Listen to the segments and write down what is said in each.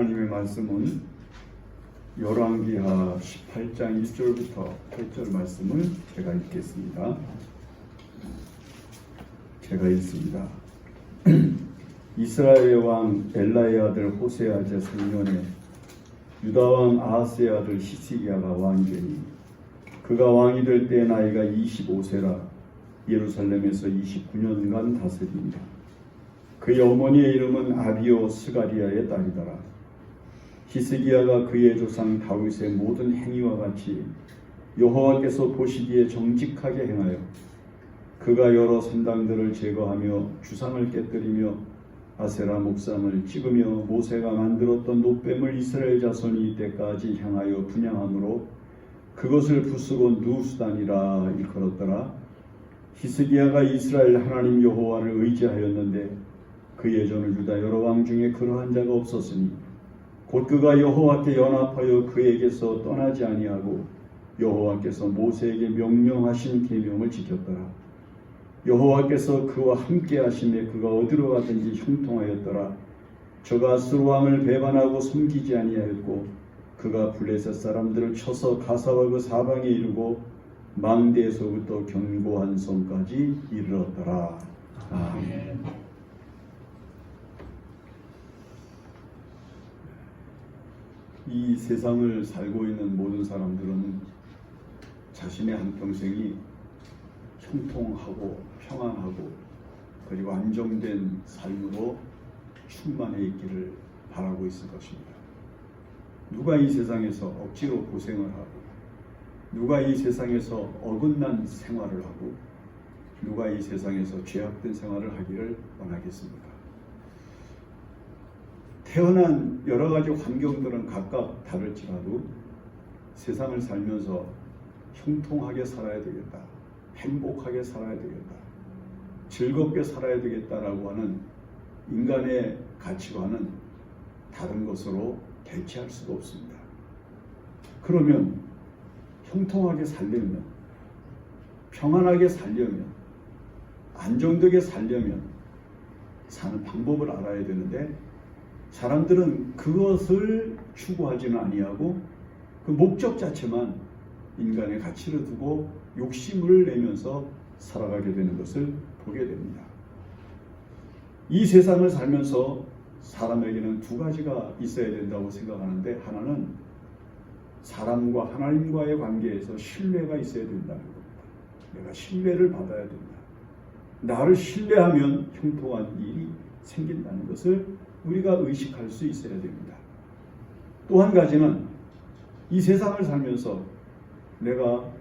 하나님의 말씀은 열왕기하 18장 1절부터 8절 말씀을 제가 읽겠습니다. 제가 읽습니다. 이스라엘의 왕 엘라의 아들 호세아 제3년에 유다 왕 아하스의 아들 히스기야가 왕이 되니 그가 왕이 될 때 나이가 25세라 예루살렘에서 29년간 다스립니다. 그의 어머니의 이름은 아비오 스가리아의 딸이더라. 히스기야가 그의 조상 다윗의 모든 행위와 같이 여호와께서 보시기에 정직하게 행하여 그가 여러 산당들을 제거하며 주상을 깨뜨리며 아세라 목상을 찍으며 모세가 만들었던 놋뱀을 이스라엘 자손이 이때까지 향하여 분향함으로 그것을 부수고 누수단이라 일컬었더라. 히스기야가 이스라엘 하나님 여호와를 의지하였는데 그의 전을 유다 여러 왕 중에 그러한 자가 없었으니 곧 그가 여호와께 연합하여 그에게서 떠나지 아니하고 여호와께서 모세에게 명령하신 계명을 지켰더라. 여호와께서 그와 함께 하심에 그가 어디로 가든지 형통하였더라. 저가 아수르 왕을 배반하고 섬기지 아니하였고 그가 블레셋 사람들을 쳐서 가사와 그 사방에 이르고 망대에서부터 견고한 성까지 이르렀더라. 아멘. 이 세상을 살고 있는 모든 사람들은 자신의 한평생이 형통하고 평안하고 그리고 안정된 삶으로 충만해 있기를 바라고 있을 것입니다. 누가 이 세상에서 억지로 고생을 하고 누가 이 세상에서 어긋난 생활을 하고 누가 이 세상에서 죄악된 생활을 하기를 원하겠습니까? 태어난 여러 가지 환경들은 각각 다를지라도 세상을 살면서 형통하게 살아야 되겠다, 행복하게 살아야 되겠다, 즐겁게 살아야 되겠다라고 하는 인간의 가치관은 다른 것으로 대체할 수가 없습니다. 그러면 형통하게 살려면, 평안하게 살려면, 안정되게 살려면 사는 방법을 알아야 되는데 사람들은 그것을 추구하지는 아니하고 그 목적 자체만 인간의 가치를 두고 욕심을 내면서 살아가게 되는 것을 보게 됩니다. 이 세상을 살면서 사람에게는 두 가지가 있어야 된다고 생각하는데 하나는 사람과 하나님과의 관계에서 신뢰가 있어야 된다는 겁니다. 내가 신뢰를 받아야 된다. 나를 신뢰하면 형통한 일이 생긴다는 것을 우리가 의식할 수 있어야 됩니다. 또 한 가지는 이 세상을 살면서 내가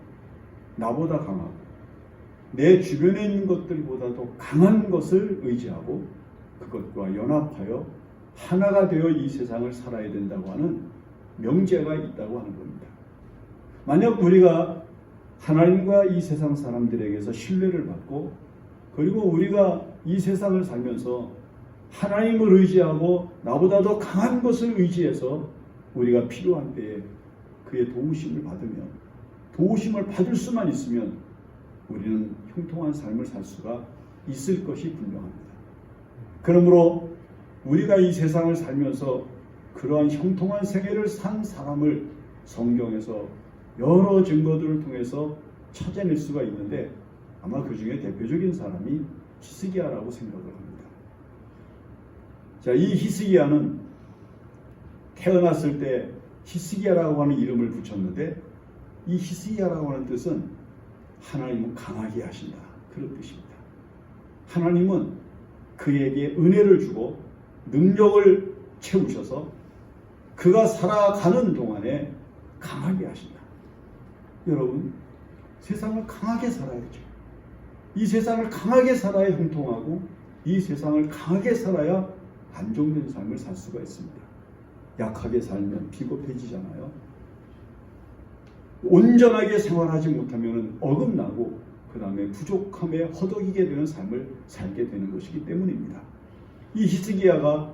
나보다 강하고 내 주변에 있는 것들보다도 강한 것을 의지하고 그것과 연합하여 하나가 되어 이 세상을 살아야 된다고 하는 명제가 있다고 하는 겁니다. 만약 우리가 하나님과 이 세상 사람들에게서 신뢰를 받고 그리고 우리가 이 세상을 살면서 하나님을 의지하고 나보다 더 강한 것을 의지해서 우리가 필요한 때에 그의 도우심을 받으면 도우심을 받을 수만 있으면 우리는 형통한 삶을 살 수가 있을 것이 분명합니다. 그러므로 우리가 이 세상을 살면서 그러한 형통한 생애를 산 사람을 성경에서 여러 증거들을 통해서 찾아낼 수가 있는데 아마 그 중에 대표적인 사람이 히스기야라고 생각을 합니다. 자, 이 히스기야는 태어났을 때 히스기야라고 하는 이름을 붙였는데 이 히스기야라고 하는 뜻은 하나님은 강하게 하신다, 그런 뜻입니다. 하나님은 그에게 은혜를 주고 능력을 채우셔서 그가 살아가는 동안에 강하게 하신다. 여러분, 세상을 강하게 살아야죠. 이 세상을 강하게 살아야 형통하고 이 세상을 강하게 살아야 안정된 삶을 살 수가 있습니다. 약하게 살면 비겁해지잖아요. 온전하게 생활하지 못하면 어긋나고 그 다음에 부족함에 허덕이게 되는 삶을 살게 되는 것이기 때문입니다. 이 히스기야가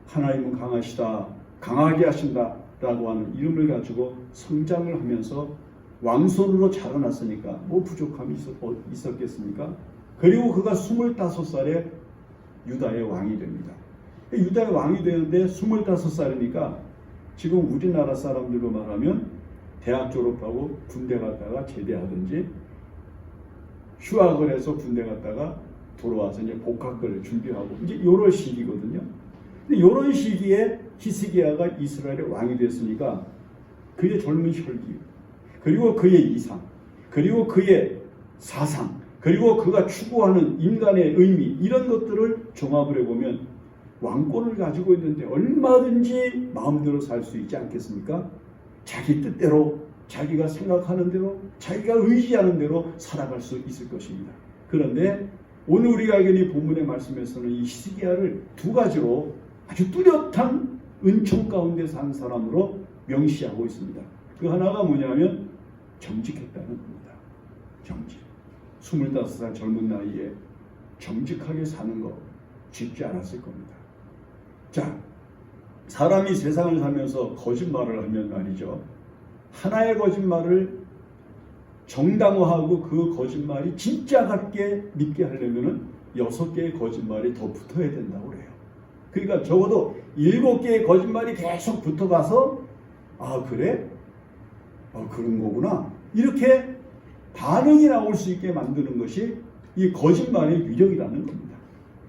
하나님은 강하시다, 강하게 하신다 라고 하는 이름을 가지고 성장을 하면서 왕손으로 자라났으니까 뭐 부족함이 있었겠습니까? 그리고 그가 25살에 유다의 왕이 됩니다. 유다의 왕이 되는데 25살이니까 지금 우리나라 사람들로 말하면 대학 졸업하고 군대 갔다가 제대하든지 휴학을 해서 군대 갔다가 돌아와서 이제 복학을 준비하고 이제 이런 시기거든요. 근데 이런 시기에 히스기야가 이스라엘의 왕이 됐으니까 그의 젊은 혈기, 그리고 그의 이상, 그리고 그의 사상, 그리고 그가 추구하는 인간의 의미, 이런 것들을 종합을 해보면 왕권을 가지고 있는데 얼마든지 마음대로 살 수 있지 않겠습니까? 자기 뜻대로, 자기가 생각하는 대로, 자기가 의지하는 대로 살아갈 수 있을 것입니다. 그런데 오늘 우리가 알게 본문의 말씀에서는 이 히스기야를 두 가지로 아주 뚜렷한 은총 가운데 산 사람으로 명시하고 있습니다. 그 하나가 뭐냐면 정직했다는 겁니다. 정직. 25살 젊은 나이에 정직하게 사는 거 쉽지 않았을 겁니다. 자, 사람이 세상을 살면서 거짓말을 하면 말이죠. 하나의 거짓말을 정당화하고 그 거짓말이 진짜 같게 믿게 하려면 6개의 거짓말이 더 붙어야 된다고 그래요. 그러니까 적어도 7개의 거짓말이 계속 붙어가서 아 그래? 그런 거구나. 이렇게 반응이 나올 수 있게 만드는 것이 이 거짓말의 위력이라는 겁니다.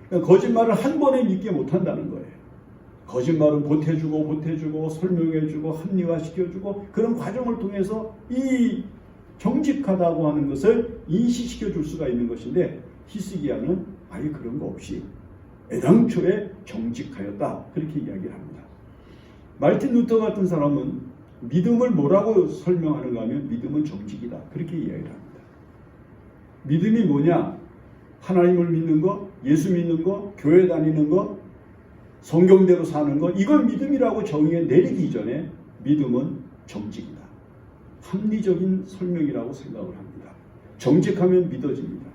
그러니까 거짓말을 한 번에 믿게 못한다는 거예요. 거짓말은 보태주고 설명해주고 합리화시켜주고 그런 과정을 통해서 이 정직하다고 하는 것을 인식시켜 줄 수가 있는 것인데 히스기야는 아예 그런 거 없이 애당초에 정직하였다 그렇게 이야기를 합니다. 마르틴 루터 같은 사람은 믿음을 뭐라고 설명하는가 하면 믿음은 정직이다 그렇게 이야기를 합니다. 믿음이 뭐냐? 하나님을 믿는 거, 예수 믿는 거, 교회 다니는 거, 성경대로 사는 거, 이걸 믿음이라고 정의해 내리기 전에 믿음은 정직이다. 합리적인 설명이라고 생각을 합니다. 정직하면 믿어집니다.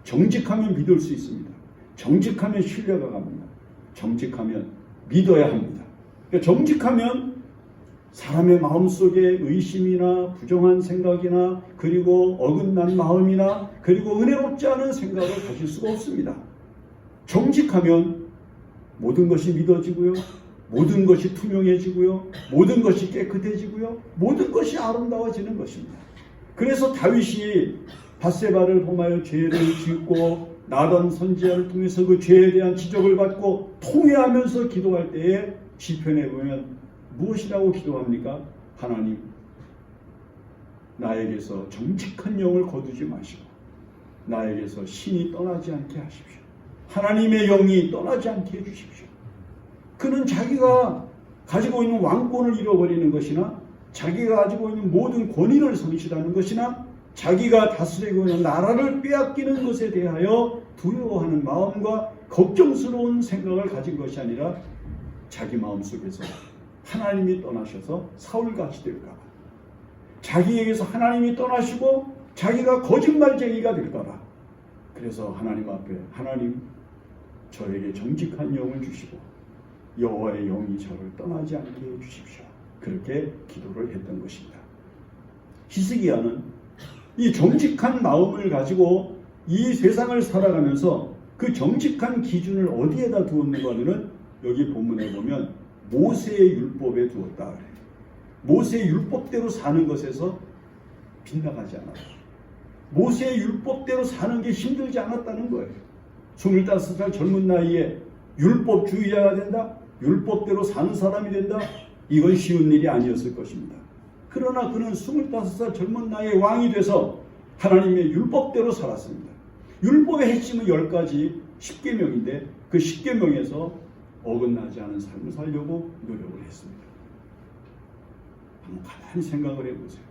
정직하면 믿을 수 있습니다. 정직하면 신뢰가 갑니다. 정직하면 믿어야 합니다. 그러니까 정직하면 사람의 마음속에 의심이나 부정한 생각이나 그리고 어긋난 마음이나 그리고 은혜롭지 않은 생각을 가질 수가 없습니다. 정직하면 모든 것이 믿어지고요. 모든 것이 투명해지고요. 모든 것이 깨끗해지고요. 모든 것이 아름다워지는 것입니다. 그래서 다윗이 밧세바를 범하여 죄를 짓고 나단 선지자를 통해서 그 죄에 대한 지적을 받고 통회하면서 기도할 때에 시편에 보면 무엇이라고 기도합니까? 하나님, 나에게서 정직한 영을 거두지 마시고 나에게서 신이 떠나지 않게 하십시오. 하나님의 영이 떠나지 않게 해주십시오. 그는 자기가 가지고 있는 왕권을 잃어버리는 것이나 자기가 가지고 있는 모든 권위를 상실하는 것이나 자기가 다스리고 있는 나라를 빼앗기는 것에 대하여 두려워하는 마음과 걱정스러운 생각을 가진 것이 아니라 자기 마음속에서 하나님이 떠나셔서 사울같이 될까봐, 자기에게서 하나님이 떠나시고 자기가 거짓말쟁이가 될까봐, 그래서 하나님 앞에 하나님 저에게 정직한 영을 주시고 여호와의 영이 저를 떠나지 않게 해주십시오. 그렇게 기도를 했던 것입니다. 히스기야는 이 정직한 마음을 가지고 이 세상을 살아가면서 그 정직한 기준을 어디에다 두었는가 하면 여기 본문에 보면 모세의 율법에 두었다. 모세의 율법대로 사는 것에서 빗나가지 않았다. 모세의 율법대로 사는 게 힘들지 않았다는 거예요. 25살 젊은 나이에 율법주의자가 된다? 율법대로 사는 사람이 된다? 이건 쉬운 일이 아니었을 것입니다. 그러나 그는 25살 젊은 나이에 왕이 돼서 하나님의 율법대로 살았습니다. 율법의 핵심은 10가지 10계명인데 그 10계명에서 어긋나지 않은 삶을 살려고 노력을 했습니다. 한번 가만히 생각을 해보세요.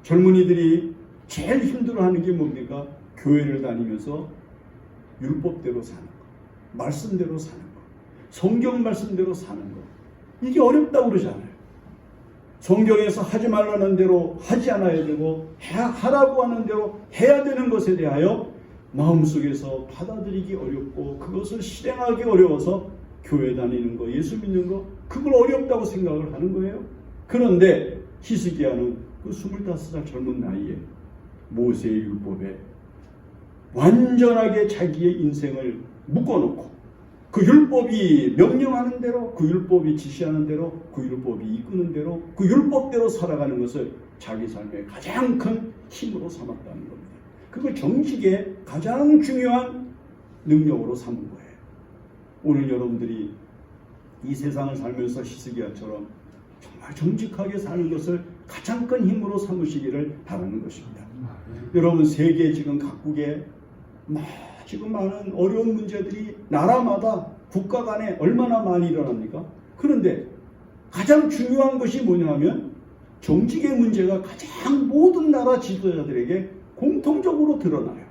젊은이들이 제일 힘들어하는 게 뭡니까? 교회를 다니면서 율법대로 사는 거, 말씀대로 사는 거, 성경 말씀대로 사는 거. 이게 어렵다고 그러잖아요. 성경에서 하지 말라는 대로 하지 않아야 되고 하라고 하는 대로 해야 되는 것에 대하여 마음속에서 받아들이기 어렵고 그것을 실행하기 어려워서 교회 다니는 거, 예수 믿는 거, 그걸 어렵다고 생각을 하는 거예요. 그런데 히스기야는 그 25살 젊은 나이에 모세의 율법에 완전하게 자기의 인생을 묶어놓고 그 율법이 명령하는 대로, 그 율법이 지시하는 대로, 그 율법이 이끄는 대로, 그 율법대로 살아가는 것을 자기 삶의 가장 큰 힘으로 삼았다는 겁니다. 그걸 정직의 가장 중요한 능력으로 삼은 거예요. 오늘 여러분들이 이 세상을 살면서 히스기야처럼 정말 정직하게 사는 것을 가장 큰 힘으로 삼으시기를 바라는 것입니다. 여러분, 세계 지금 각국에 지금 많은 어려운 문제들이 나라마다 국가 간에 얼마나 많이 일어납니까? 그런데 가장 중요한 것이 뭐냐면 정직의 문제가 가장 모든 나라 지도자들에게 공통적으로 드러나요.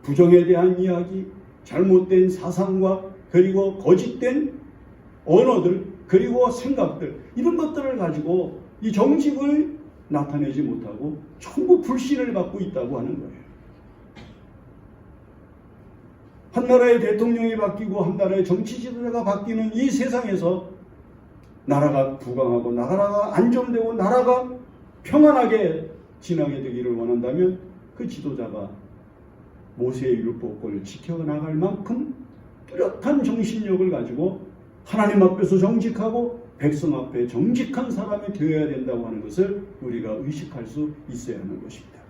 부정에 대한 이야기, 잘못된 사상과 그리고 거짓된 언어들, 그리고 생각들, 이런 것들을 가지고 이 정직을 나타내지 못하고 전부 불신을 갖고 있다고 하는 거예요. 한 나라의 대통령이 바뀌고 한 나라의 정치 지도자가 바뀌는 이 세상에서 나라가 부강하고 나라가 안정되고 나라가 평안하게 지나게 되기를 원한다면 그 지도자가 모세의 율법을 지켜나갈 만큼 뚜렷한 정신력을 가지고 하나님 앞에서 정직하고 백성 앞에 정직한 사람이 되어야 된다고 하는 것을 우리가 의식할 수 있어야 하는 것입니다.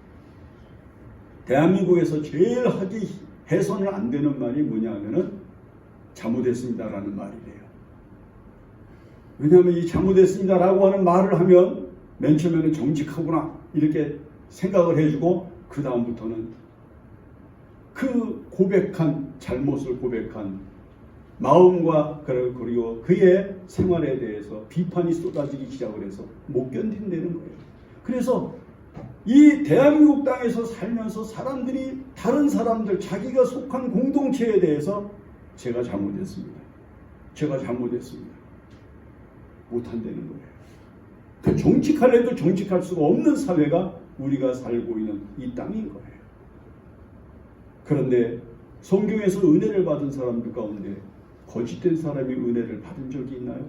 대한민국에서 제일 하기 해서는 안 되는 말이 뭐냐 하면은 잘못했습니다라는 말이래요. 왜냐하면 이 잘못했습니다라고 하는 말을 하면 맨 처음에는 정직하구나 이렇게 생각을 해주고 그 다음부터는 그 고백한 잘못을 고백한 마음과 그리고 그의 생활에 대해서 비판이 쏟아지기 시작을 해서 못 견딘다는 거예요. 그래서 이 대한민국 땅에서 살면서 사람들이 다른 사람들 자기가 속한 공동체에 대해서 제가 잘못했습니다. 제가 잘못했습니다. 못한다는 거예요. 그 정직하려도 정직할 수가 없는 사회가 우리가 살고 있는 이 땅인 거예요. 그런데 성경에서 은혜를 받은 사람들 가운데 거짓된 사람이 은혜를 받은 적이 있나요?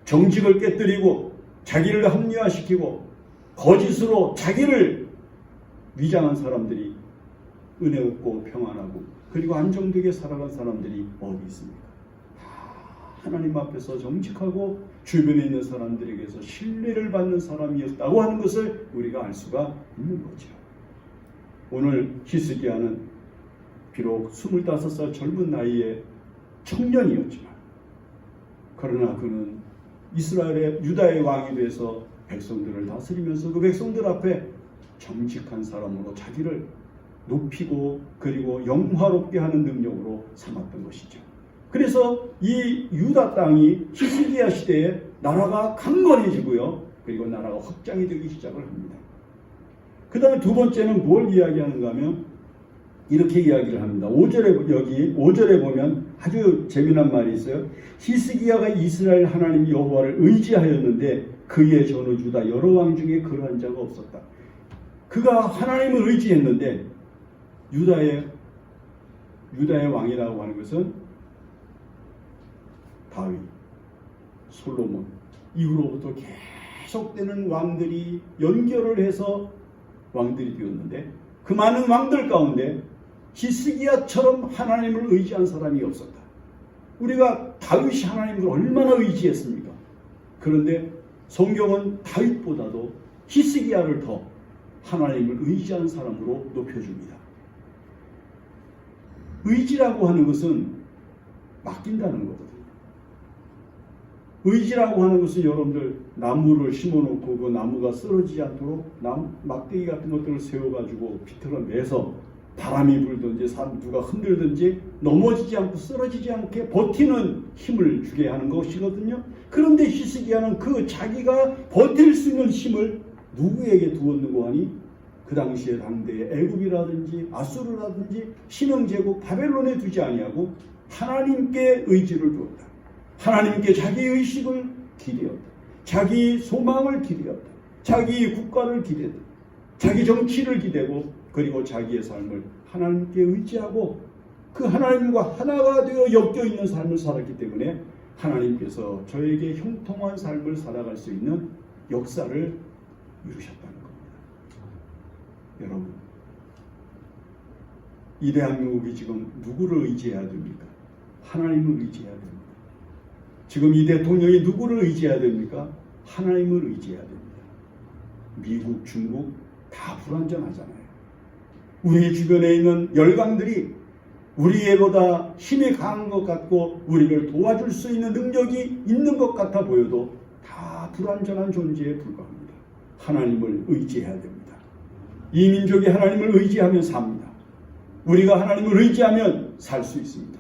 정직을 깨뜨리고 자기를 합리화시키고 거짓으로 자기를 위장한 사람들이 은혜 없고 평안하고 그리고 안정되게 살아간 사람들이 어디 있습니까? 하나님 앞에서 정직하고 주변에 있는 사람들에게서 신뢰를 받는 사람이었다고 하는 것을 우리가 알 수가 있는 거죠. 오늘 히스기야는 비록 25살 젊은 나이에 청년이었지만 그러나 그는 이스라엘의 유다의 왕이 돼서 백성들을 다스리면서 그 백성들 앞에 정직한 사람으로 자기를 높이고 그리고 영화롭게 하는 능력으로 삼았던 것이죠. 그래서 이 유다 땅이 히스기야 시대에 나라가 강건해지고요. 그리고 나라가 확장이 되기 시작을 합니다. 그 다음에 두 번째는 뭘 이야기하는가 하면 이렇게 이야기를 합니다. 5절에 보면 아주 재미난 말이 있어요. 히스기야가 이스라엘 하나님 여호와를 의지하였는데 그의 전후 유다 여러 왕 중에 그러한 자가 없었다. 그가 하나님을 의지했는데 유다의 왕이라고 하는 것은 다윗, 솔로몬 이후로부터 계속되는 왕들이 연결을 해서 왕들이 되었는데 그 많은 왕들 가운데 히스기야처럼 하나님을 의지한 사람이 없었다. 우리가 다윗이 하나님을 얼마나 의지했습니까? 그런데 성경은 다윗보다도 히스기야를 더 하나님을 의지한 사람으로 높여줍니다. 의지라고 하는 것은 맡긴다는 거거든요. 의지라고 하는 것은 여러분들 나무를 심어놓고 그 나무가 쓰러지지 않도록 막대기 같은 것들을 세워가지고 비틀어 매서 바람이 불든지 누가 흔들든지 넘어지지 않고 쓰러지지 않게 버티는 힘을 주게 하는 것이거든요. 그런데 히스기야는 그 자기가 버틸 수 있는 힘을 누구에게 두었는고 하니 그 당시에 당대의 애굽이라든지 아수르라든지 신흥제국 바벨론에 두지 아니하고 하나님께 의지를 두었다. 하나님께 자기 의식을 기대었다. 자기 소망을 기대었다. 자기 국가를 기대었다. 자기 정치를 기대고 그리고 자기의 삶을 하나님께 의지하고 그 하나님과 하나가 되어 엮여 있는 삶을 살았기 때문에 하나님께서 저에게 형통한 삶을 살아갈 수 있는 역사를 이루셨다는 겁니다. 여러분, 이 대한민국이 지금 누구를 의지해야 됩니까? 하나님을 의지해야 됩니다. 지금 이 대통령이 누구를 의지해야 됩니까? 하나님을 의지해야 됩니다. 미국, 중국 다 불완전하잖아요. 우리 주변에 있는 열강들이 우리보다 힘이 강한 것 같고 우리를 도와줄 수 있는 능력이 있는 것 같아 보여도 다 불완전한 존재에 불과합니다. 하나님을 의지해야 됩니다. 이 민족이 하나님을 의지하면 삽니다. 우리가 하나님을 의지하면 살 수 있습니다.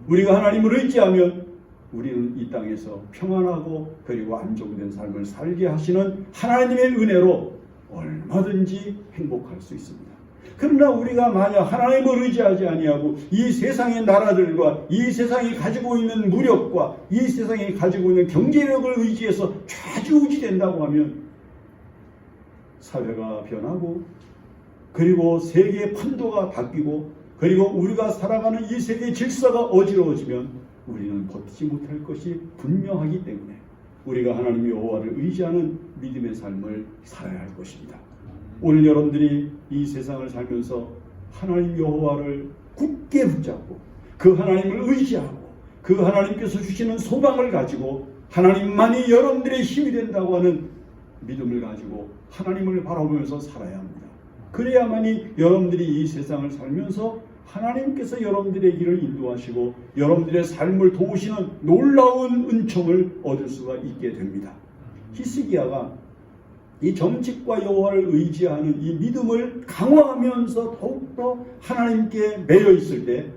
우리가 하나님을 의지하면 우리는 이 땅에서 평안하고 그리고 안정된 삶을 살게 하시는 하나님의 은혜로 얼마든지 행복할 수 있습니다. 그러나 우리가 만약 하나님을 의지하지 아니하고 이 세상의 나라들과 이 세상이 가지고 있는 무력과 이 세상이 가지고 있는 경제력을 의지해서 좌지우지된다고 하면 사회가 변하고 그리고 세계의 판도가 바뀌고 그리고 우리가 살아가는 이 세계의 질서가 어지러워지면 우리는 버티지 못할 것이 분명하기 때문에 우리가 하나님 여호와를 의지하는 믿음의 삶을 살아야 할 것입니다. 오늘 여러분들이 이 세상을 살면서 하나님 여호와를 굳게 붙잡고 그 하나님을 의지하고 그 하나님께서 주시는 소망을 가지고 하나님만이 여러분들의 힘이 된다고 하는 믿음을 가지고 하나님을 바라보면서 살아야 합니다. 그래야만이 여러분들이 이 세상을 살면서 하나님께서 여러분들의 길을 인도하시고 여러분들의 삶을 도우시는 놀라운 은총을 얻을 수가 있게 됩니다. 히스기야가 이 정직과 여호와를 의지하는 이 믿음을 강화하면서 더욱더 하나님께 매여 있을 때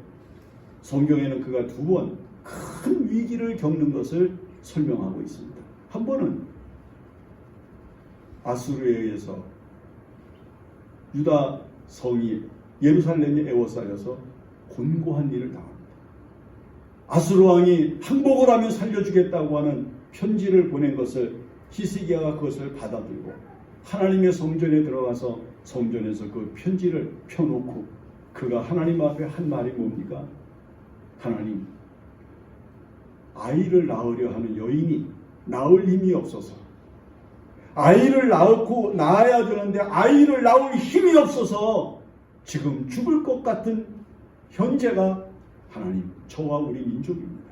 성경에는 그가 두 번 큰 위기를 겪는 것을 설명하고 있습니다. 한 번은 아수르에 의해서 유다 성이 예루살렘이 에워싸여서 곤고한 일을 당합니다. 아수르 왕이 항복을 하면 살려주겠다고 하는 편지를 보낸 것을 히스기야가 그것을 받아들고 하나님의 성전에 들어가서 성전에서 그 편지를 펴놓고 그가 하나님 앞에 한 말이 뭡니까? 하나님, 아이를 낳으려 하는 여인이 낳을 힘이 없어서 아이를 낳아야 되는데 아이를 낳을 힘이 없어서 지금 죽을 것 같은 현재가 하나님, 저와 우리 민족입니다.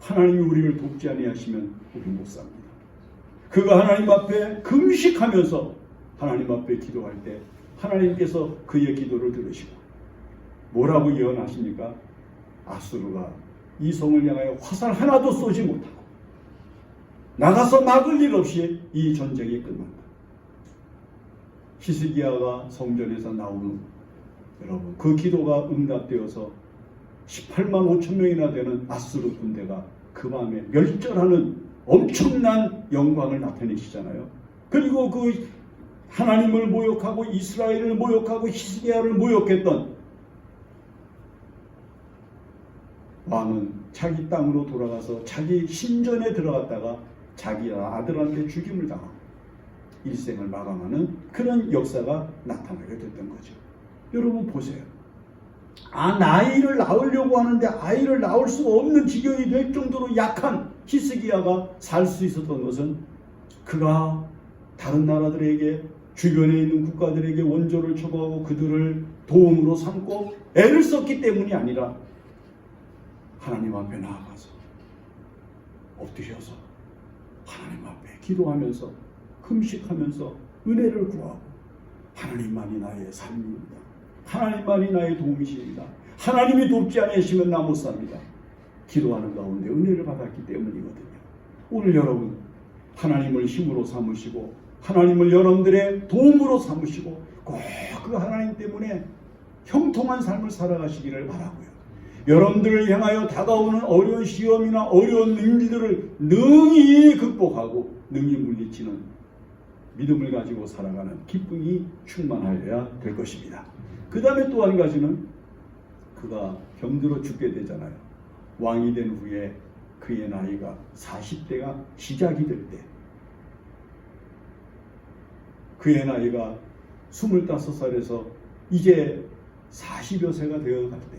하나님이 우리를 돕지 아니하시면 우리 못 삽니다. 그가 하나님 앞에 금식하면서 하나님 앞에 기도할 때 하나님께서 그의 기도를 들으시고 뭐라고 예언하십니까? 아수르가 이 성을 향하여 화살 하나도 쏘지 못하고 나가서 막을 일 없이 이 전쟁이 끝난다. 히스기야가 성전에서 나오는 여러분 그 기도가 응답되어서 18만 5천 명이나 되는 아수르 군대가 그 밤에 멸절하는 엄청난 영광을 나타내시잖아요. 그리고 그 하나님을 모욕하고 이스라엘을 모욕하고 히스기야를 모욕했던 왕은 자기 땅으로 돌아가서 자기 신전에 들어갔다가 자기 아들한테 죽임을 당하고 일생을 마감하는 그런 역사가 나타나게 됐던 거죠. 여러분 보세요. 아이를 낳으려고 하는데 아이를 낳을 수가 없는 지경이 될 정도로 약한 히스기야가 살 수 있었던 것은 그가 다른 나라들에게 주변에 있는 국가들에게 원조를 초과하고 그들을 도움으로 삼고 애를 썼기 때문이 아니라 하나님 앞에 나아가서 엎드려서 하나님 앞에 기도하면서 금식하면서 은혜를 구하고 하나님만이 나의 삶입니다. 하나님만이 나의 도움이십니다. 하나님이 돕지 않으시면 나 못 삽니다. 기도하는 가운데 은혜를 받았기 때문이거든요. 오늘 여러분 하나님을 힘으로 삼으시고 하나님을 여러분들의 도움으로 삼으시고 꼭 그 하나님 때문에 형통한 삶을 살아가시기를 바라고요. 여러분들을 향하여 다가오는 어려운 시험이나 어려운 일들을 능히 극복하고 능히 물리치는 믿음을 가지고 살아가는 기쁨이 충만하여야 될 것입니다. 그 다음에 또 한 가지는 그가 병들어 죽게 되잖아요. 왕이 된 후에 그의 나이가 40대가 시작이 될 때 그의 나이가 25살에서 이제 40여 세가 되어갈 때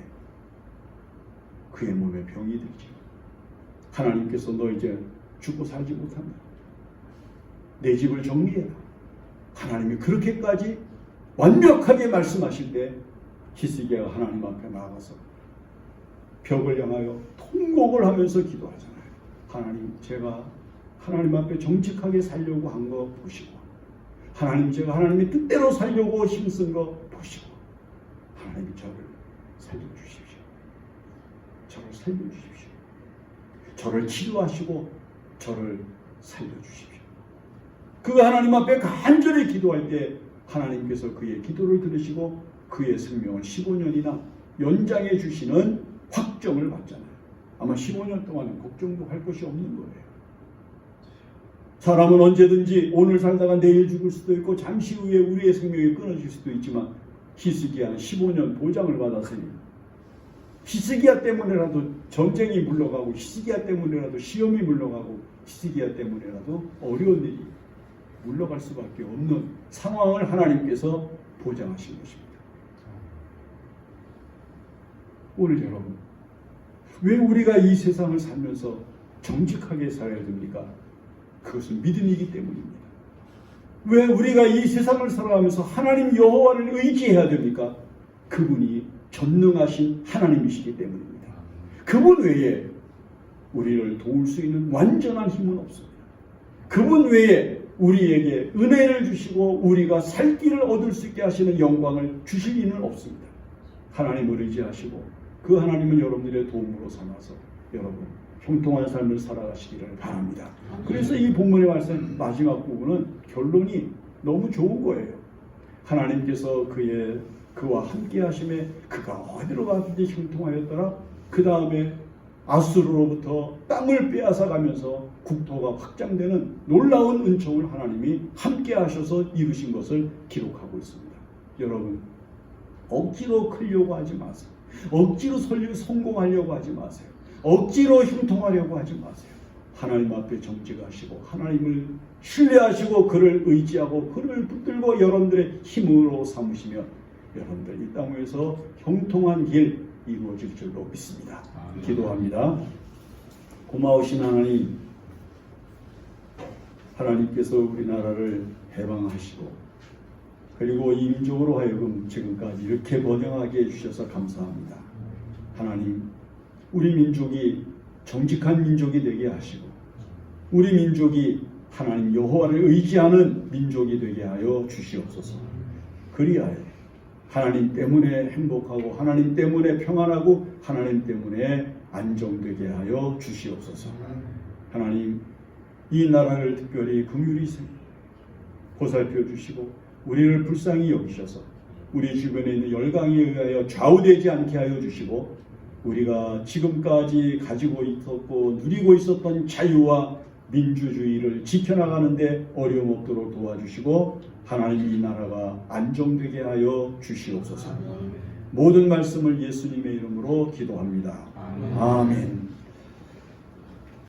그의 몸에 병이 들죠. 하나님께서 너 이제 죽고 살지 못한다. 내 집을 정리해라. 하나님이 그렇게까지 완벽하게 말씀하실 때 히스기야가 하나님 앞에 나아가서 벽을 향하여 통곡을 하면서 기도하잖아요. 하나님, 제가 하나님 앞에 정직하게 살려고 한 거 보시고, 하나님, 제가 하나님의 뜻대로 살려고 힘쓴 거 보시고, 하나님, 저를 살려주십시오. 저를 살려주십시오. 저를 치료하시고 저를 살려주십시오. 그 하나님 앞에 간절히 기도할 때 하나님께서 그의 기도를 들으시고 그의 생명을 15년이나 연장해 주시는 확정을 받잖아요. 아마 15년 동안은 걱정도 할 것이 없는 거예요. 사람은 언제든지 오늘 살다가 내일 죽을 수도 있고 잠시 후에 우리의 생명이 끊어질 수도 있지만 히스기야는 15년 보장을 받았으니 히스기야 때문에라도 전쟁이 물러가고 히스기야 때문에라도 시험이 물러가고 히스기야 때문에라도 어려운 일이 물러갈 수밖에 없는 상황을 하나님께서 보장하신 것입니다. 오늘 여러분, 왜 우리가 이 세상을 살면서 정직하게 살아야 됩니까? 그것은 믿음이기 때문입니다. 왜 우리가 이 세상을 살아가면서 하나님 여호와를 의지해야 됩니까? 그분이 전능하신 하나님이시기 때문입니다. 그분 외에 우리를 도울 수 있는 완전한 힘은 없습니다. 그분 외에 우리에게 은혜를 주시고 우리가 살 길을 얻을 수 있게 하시는 영광을 주실 이는 없습니다. 하나님을 의지하시고 그 하나님은 여러분들의 도움으로 삼아서 여러분 형통한 삶을 살아가시기를 바랍니다. 그래서 이 본문의 말씀 마지막 부분은 결론이 너무 좋은 거예요. 하나님께서 그와 함께 하심에 그가 어디로 가든지 형통하였더라. 그 다음에 아수르로부터 땅을 빼앗아가면서 국토가 확장되는 놀라운 은총을 하나님이 함께 하셔서 이루신 것을 기록하고 있습니다. 여러분, 억지로 크려고 하지 마세요. 억지로 성공하려고 하지 마세요. 억지로 형통하려고 하지 마세요. 하나님 앞에 정직하시고 하나님을 신뢰하시고 그를 의지하고 그를 붙들고 여러분들의 힘으로 삼으시며 여러분들 이 땅 위에서 형통한 길 이루어질 줄로 믿습니다. 기도합니다. 고마우신 하나님, 하나님께서 우리나라를 해방하시고 그리고 이 민족으로 하여금 지금까지 이렇게 번영하게 해주셔서 감사합니다. 하나님, 우리 민족이 정직한 민족이 되게 하시고 우리 민족이 하나님 여호와를 의지하는 민족이 되게 하여 주시옵소서. 그리하여 하나님 때문에 행복하고 하나님 때문에 평안하고 하나님 때문에 안정되게 하여 주시옵소서. 하나님, 이 나라를 특별히 긍휼히 보살펴 주시고 우리를 불쌍히 여기셔서 우리 주변에 있는 열강에 의하여 좌우되지 않게 하여 주시고 우리가 지금까지 가지고 있었고 누리고 있었던 자유와 민주주의를 지켜나가는데 어려움 없도록 도와주시고 하나님 이 나라가 안정되게 하여 주시옵소서. 모든 말씀을 예수님의 이름으로 기도합니다. 아멘.